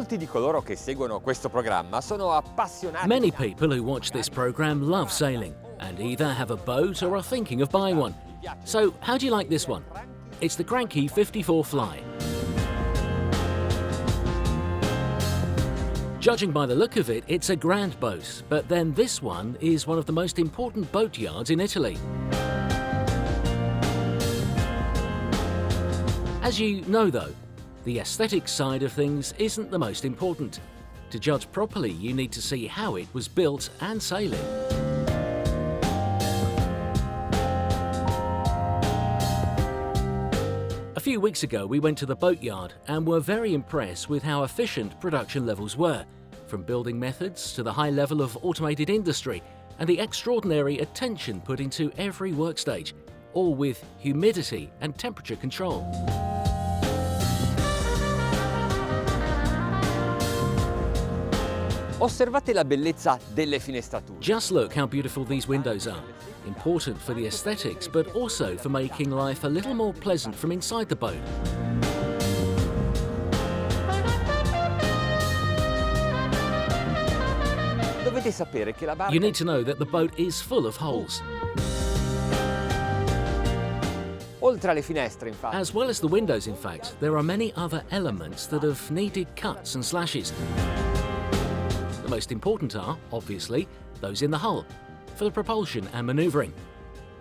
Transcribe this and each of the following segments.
Molti di coloro che seguono questo programma sono appassionati. Many people who watch this program love sailing and either have a boat or are thinking of buying one. So, how do you like this one? It's the Cranchi 54 Fly. Judging by the look of it, it's a grand boat, but then this one is one of the most important boat yards in Italy. As you know though, the aesthetic side of things isn't the most important. To judge properly, you need to see how it was built and sailing. A few weeks ago we went to the boatyard and were very impressed with how efficient production levels were, from building methods to the high level of automated industry and the extraordinary attention put into every workstage, all with humidity and temperature control. Osservate la bellezza delle finestrature. Just look how beautiful these windows are. Important for the aesthetics, but also for making life a little more pleasant from inside the boat. Dovete sapere che la barca... You need to know that the boat is full of holes. Oltre alle finestre, infatti. As well as the windows, in fact, there are many other elements that have needed cuts and slashes. The most important are, obviously, those in the hull, for the propulsion and manoeuvring.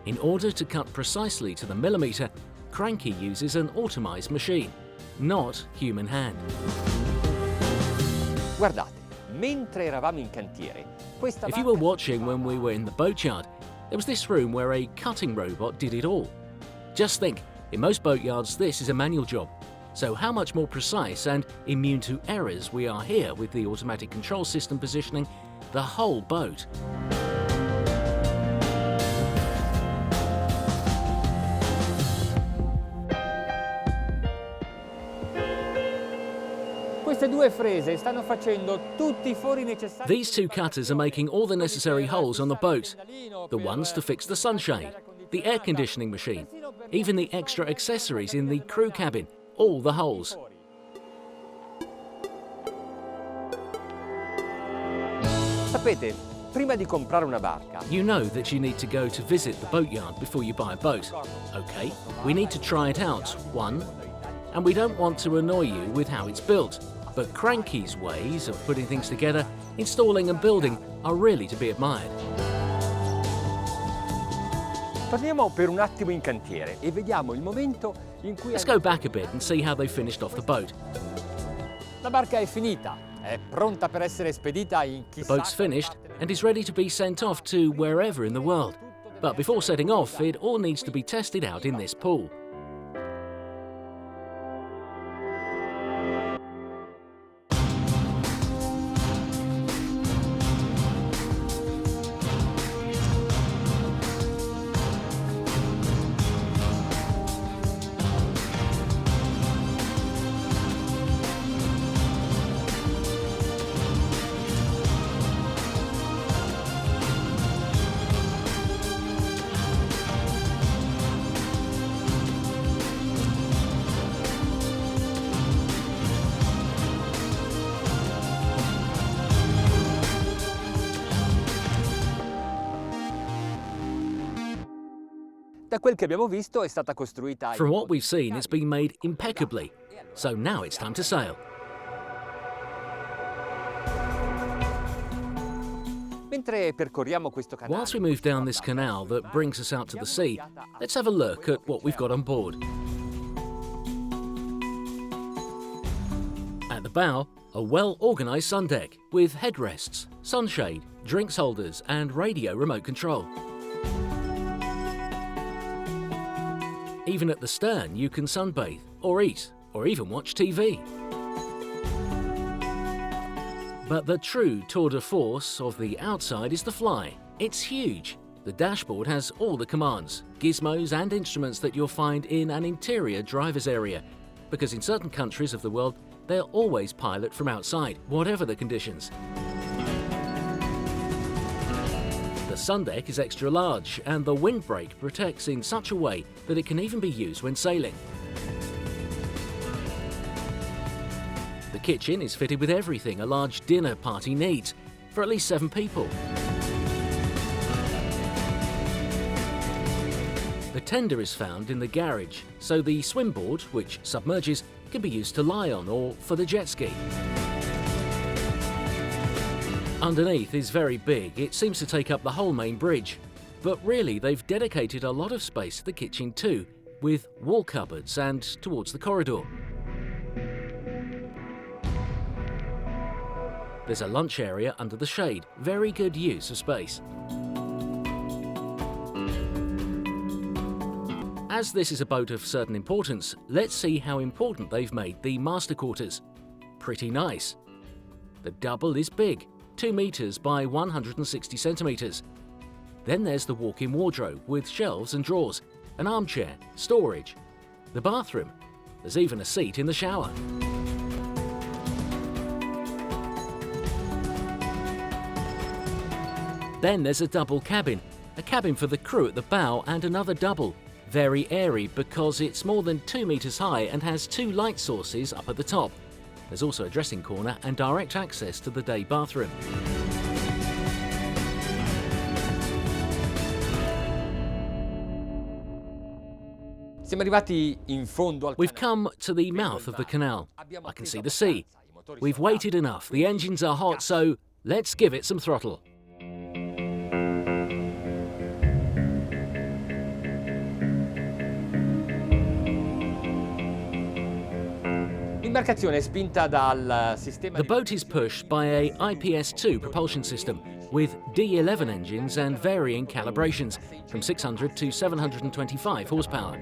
In order to cut precisely to the millimetre, Cranchi uses an automised machine, not human hand. Guardate, mentre eravamo in cantiere, questa If you were watching when we were in the boatyard, there was this room where a cutting robot did it all. Just think, in most boatyards this is a manual job. So how much more precise and immune to errors we are here with the automatic control system positioning the whole boat. Queste due frese stanno facendo tutti i fori necessari. These two cutters are making all the necessary holes on the boat. The ones to fix the sunshade, the air conditioning machine, even the extra accessories in the crew cabin. All the holes. Sapete, prima di comprare una barca, You know that you need to go to visit the boatyard before you buy a boat. Okay, we need to try it out, one, and we don't want to annoy you with how it's built, but Cranchi's ways of putting things together, installing and building are really to be admired. torniamo per un attimo in cantiere e vediamo il momento in cui... Let's go back a bit and see how they finished off the boat. La barca è finita, è pronta per essere spedita in The chissà... boat's finished and is ready to be sent off to wherever in the world. But before setting off, it all needs to be tested out in this pool. Da quel che abbiamo visto è stata costruita... From what we've seen, it's been made impeccably. So now it's time to sail. Mentre percorriamo questo canale... Whilst we move down this canal that brings us out to the sea, let's have a look at what we've got on board. At the bow, a well-organised sun deck with headrests, sunshade, drinks holders and radio remote control. Even at the stern, you can sunbathe, or eat, or even watch TV. But the true tour de force of the outside is the fly. It's huge. The dashboard has all the commands, gizmos and instruments that you'll find in an interior driver's area, because in certain countries of the world, they'll always pilot from outside, whatever the conditions. The sun deck is extra large, and the windbreak protects in such a way that it can even be used when sailing. The kitchen is fitted with everything a large dinner party needs, for at least 7 people. The tender is found in the garage, so the swim board, which submerges, can be used to lie on or for the jet ski. Underneath is very big. It seems to take up the whole main bridge. But really, they've dedicated a lot of space to the kitchen too, with wall cupboards and towards the corridor. There's a lunch area under the shade. Very good use of space. As this is a boat of certain importance, let's see how important they've made the master quarters. Pretty nice. The double is big, 2 meters by 160 centimeters. Then there's the walk-in wardrobe with shelves and drawers, an armchair, storage, the bathroom. There's even a seat in the shower. Then there's a double cabin, a cabin for the crew at the bow and another double. Very airy because it's more than 2 meters high and has 2 light sources up at the top. There's also a dressing corner and direct access to the day bathroom. We've come to the mouth of the canal. I can see the sea. We've waited enough. The engines are hot, so let's give it some throttle. The boat is pushed by a IPS-2 propulsion system with D11 engines and varying calibrations from 600 to 725 horsepower.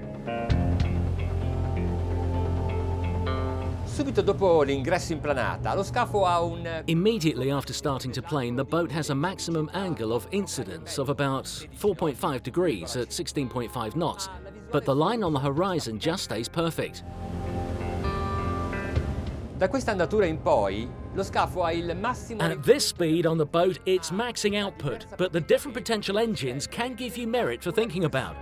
Immediately after starting to plane, the boat has a maximum angle of incidence of about 4.5 degrees at 16.5 knots, but the line on the horizon just stays perfect. Da questa andatura in poi, lo scafo ha il massimo... At this speed on the boat, it's maxing output, but the different potential engines can give you merit for thinking about.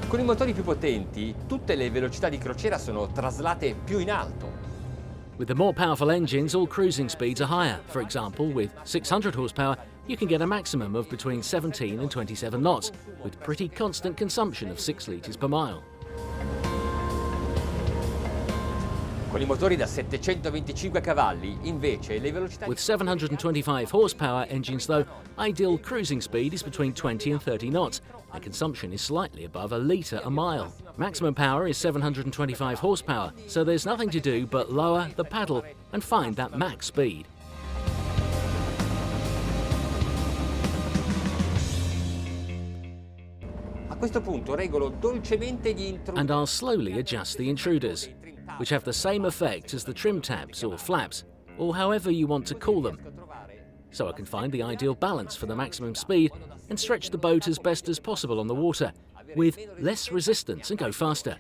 Con I motori più potenti, tutte le velocità di crociera sono traslate più in alto. With the more powerful engines, all cruising speeds are higher. For example, with 600 horsepower, you can get a maximum of between 17 and 27 knots, with pretty constant consumption of 6 litres per mile. Con I motori da 725 cavalli, invece, le velocità... With 725 horsepower engines, though, ideal cruising speed is between 20 and 30 knots, and consumption is slightly above a litre a mile. Maximum power is 725 horsepower, so there's nothing to do but lower the paddle and find that max speed. A questo punto regolo dolcemente gli intruderi. And I'll slowly adjust the intruders, which have the same effect as the trim tabs or flaps, or however you want to call them. So I can find the ideal balance for the maximum speed and stretch the boat as best as possible on the water, with less resistance and go faster.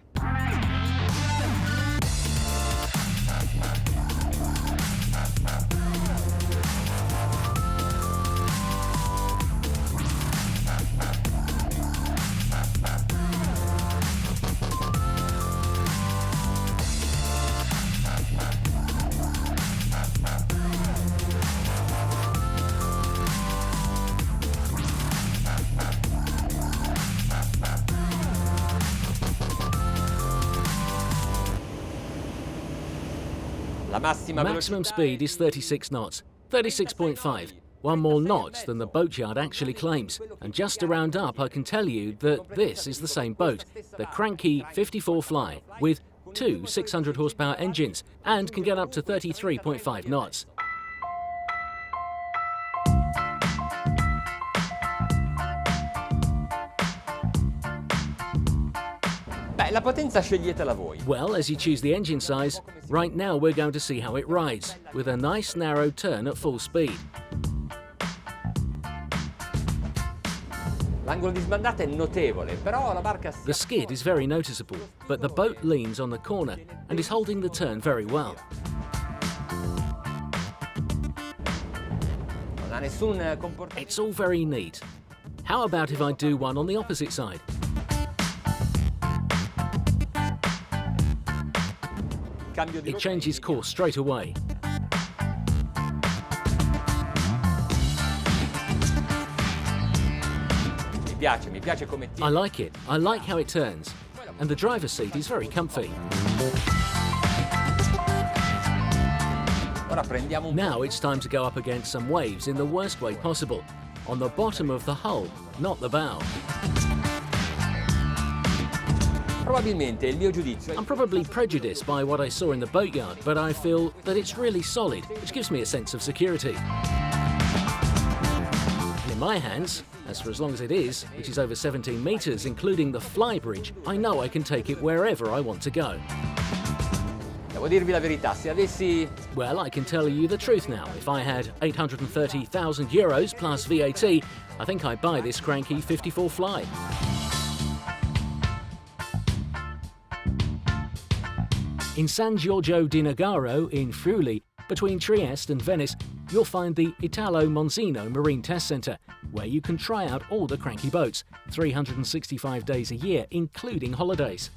Maximum speed is 36 knots, 36.5, one more knot than the boatyard actually claims. And just to round up, I can tell you that this is the same boat, the Cranchi 54 Fly, with 2 600 horsepower engines and can get up to 33.5 knots. La potenza sceglietela voi. Well, as you choose the engine size, right now we're going to see how it rides, with a nice narrow turn at full speed. L'angolo di sbandata è notevole, però la barca... The skid is very noticeable, but the boat leans on the corner and is holding the turn very well. Non ha nessun comportamento. It's all very neat. How about if I do one on the opposite side? cambio di It rotta changes course straight away. Mi piace come I tiene. like it. I like how it turns. And the driver's seat is very comfy. Ora prendiamo un Now it's time to go up against some waves in the worst way possible. On the bottom of the hull, not the bow. Probabilmente il mio giudizio I'm probably prejudiced by what I saw in the boatyard, but I feel that it's really solid, which gives me a sense of security. And in my hands, as for as long as it is, which is over 17 metres, including the fly bridge, I know I can take it wherever I want to go. Devo dirvi la verità, se avessi Well, I can tell you the truth now. If I had 830,000 euros plus VAT, I think I'd buy this Cranchi 54 Fly. In San Giorgio di Nogaro in Friuli, between Trieste and Venice, you'll find the Italo Monzino Marine Test Centre, where you can try out all the Cranchi boats, 365 days a year, including holidays.